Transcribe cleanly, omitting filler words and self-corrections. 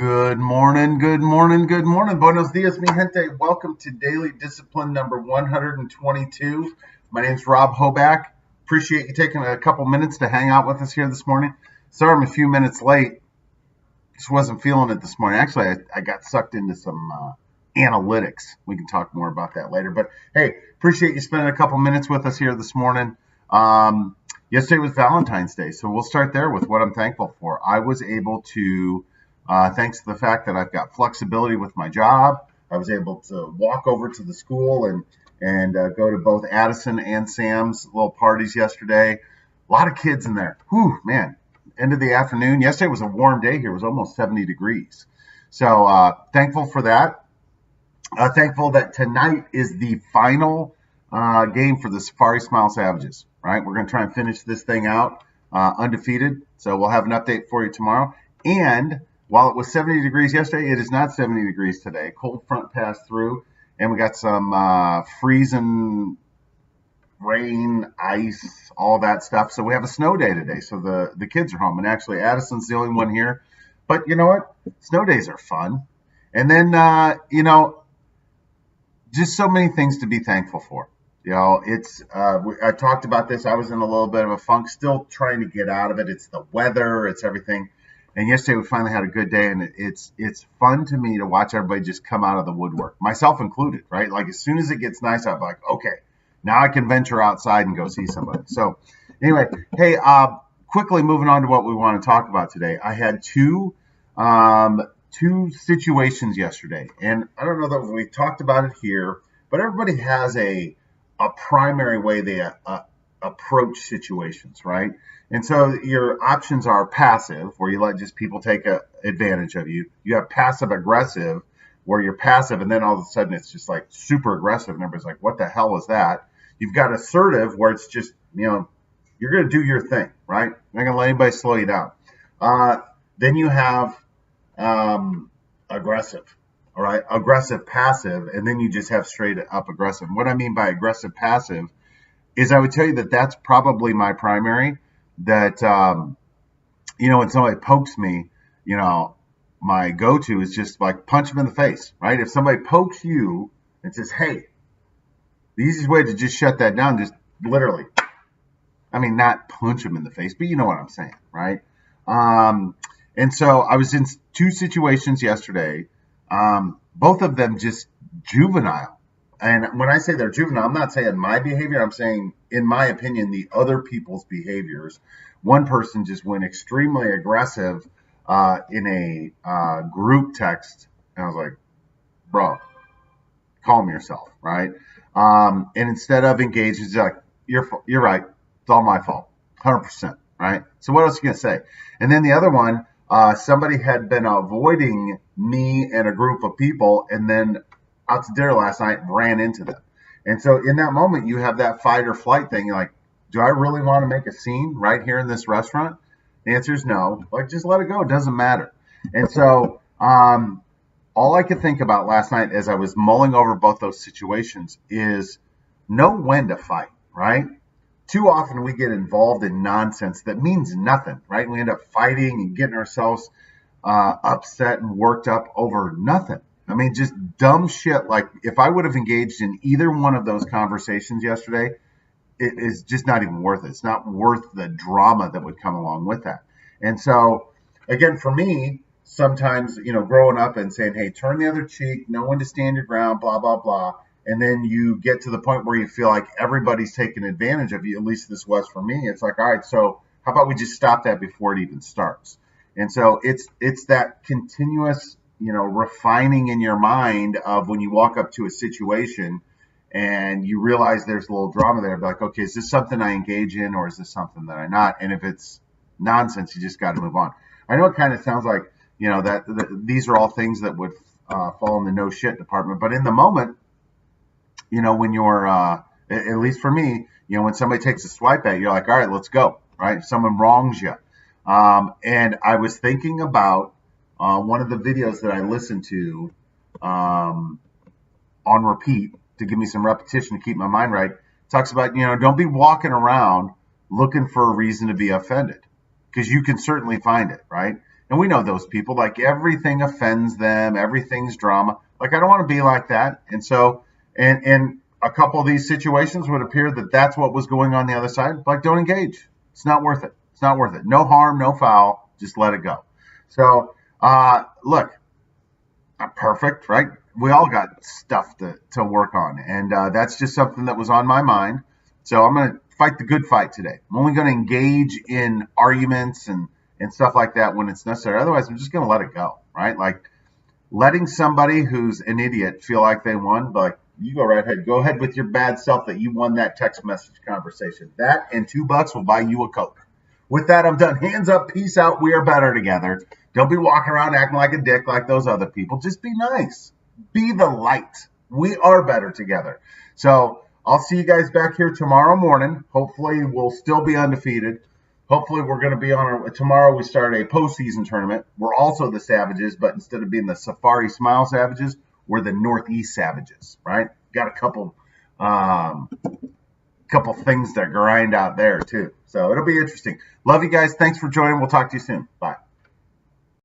Good morning, good morning, good morning. Buenos dias, mi gente. Welcome to Daily Discipline number 122. My name's Rob Hoback. Appreciate you taking a couple minutes to hang out with us here this morning. Sorry I'm a few minutes late. Just wasn't feeling it this morning. Actually, I got sucked into some analytics. We can talk more about that later. But hey, appreciate you spending a couple minutes with us here this morning. Yesterday was Valentine's Day, so we'll start there with what I'm thankful for. I was able to thanks to the fact that I've got flexibility with my job, I was able to walk over to the school and go to both Addison and Sam's little parties yesterday. A lot of kids in there. Whew, man. End of the afternoon. Yesterday was a warm day here. It was almost 70 degrees. So thankful for that. Thankful that tonight is the final game for the Safari Smile Savages. Right? We're going to try and finish this thing out undefeated. So we'll have an update for you tomorrow. And while it was 70 degrees yesterday, it is not 70 degrees today. Cold front passed through, and we got some freezing rain, ice, all that stuff. So we have a snow day today. So the kids are home, and actually Addison's the only one here. But you know what? Snow days are fun. And then, just so many things to be thankful for. You know, it's I talked about this. I was in a little bit of a funk, still trying to get out of it. It's the weather. It's everything. And yesterday we finally had a good day, and it's fun to me to watch everybody just come out of the woodwork, myself included, right? Like as soon as it gets nice, I'm like, okay, now I can venture outside and go see somebody. So anyway, hey, quickly moving on to what we want to talk about today. I had two situations yesterday, and I don't know that we talked about it here, but everybody has a primary way they approach situations, right? And so your options are passive, where you let just people take advantage of you. You have passive aggressive, where you're passive, and then all of a sudden it's just like super aggressive, and everybody's like, what the hell was that? You've got assertive, where it's just, you're going to do your thing, right? You're not going to let anybody slow you down. Then you have aggressive, all right? Aggressive passive, and then you just have straight up aggressive. What I mean by aggressive passive is I would tell you that that's probably my primary. That, when somebody pokes me, my go-to is just like punch them in the face, right? If somebody pokes you and says, hey, the easiest way to just shut that down, just literally, not punch them in the face, but you know what I'm saying, right? And so I was in two situations yesterday, both of them just juvenile. And when I say they're juvenile, I'm not saying my behavior. I'm saying, in my opinion, the other people's behaviors. One person just went extremely aggressive in a group text. And I was like, bro, calm yourself, right? And instead of engaging, it's like, you're right. It's all my fault. 100%, right? So what else are you going to say? And then the other one, somebody had been avoiding me and a group of people, and then out to dinner last night, ran into them. And so in that moment, you have that fight or flight thing. You're like, do I really want to make a scene right here in this restaurant? The answer is no. Like, just let it go. It doesn't matter. And so all I could think about last night as I was mulling over both those situations is know when to fight, right? Too often we get involved in nonsense that means nothing, right? We end up fighting and getting ourselves upset and worked up over nothing. Just dumb shit. Like, if I would have engaged in either one of those conversations yesterday, it is just not even worth it. It's not worth the drama that would come along with that. And so, again, for me, sometimes, growing up and saying, hey, turn the other cheek, know when to stand your ground, blah, blah, blah. And then you get to the point where you feel like everybody's taking advantage of you. At least this was for me. It's like, all right, so how about we just stop that before it even starts? And so it's that continuous refining in your mind of when you walk up to a situation and you realize there's a little drama there, like, okay, is this something I engage in, or is this something that I'm not? And if it's nonsense, you just got to move on. I know it kind of sounds like, that these are all things that would fall in the no shit department, but in the moment, when you're, at least for me, when somebody takes a swipe at you, you're like, all right, let's go, right? If someone wrongs you. And I was thinking about one of the videos that I listened to on repeat to give me some repetition to keep my mind right. Talks about, don't be walking around looking for a reason to be offended, because you can certainly find it, right? And we know those people, like everything offends them, everything's drama. Like, I don't want to be like that. And so, and a couple of these situations would appear that that's what was going on the other side. Like, don't engage. It's not worth it. It's not worth it. No harm, no foul. Just let it go. So, look, not perfect, right? We all got stuff to work on. And that's just something that was on my mind. So I'm going to fight the good fight today. I'm only going to engage in arguments and stuff like that when it's necessary. Otherwise, I'm just going to let it go, right? Like, letting somebody who's an idiot feel like they won, but like, you go right ahead. Go ahead with your bad self that you won that text message conversation. That and $2 will buy you a Coke. With that, I'm done. Hands up. Peace out. We are better together. Don't be walking around acting like a dick like those other people. Just be nice. Be the light. We are better together. So I'll see you guys back here tomorrow morning. Hopefully, we'll still be undefeated. Hopefully, we're going to be on tomorrow. We start a postseason tournament. We're also the Savages, but instead of being the Safari Smile Savages, we're the Northeast Savages, right? Got a couple things that grind out there too. So it'll be interesting. Love you guys. Thanks for joining. We'll talk to you soon. Bye.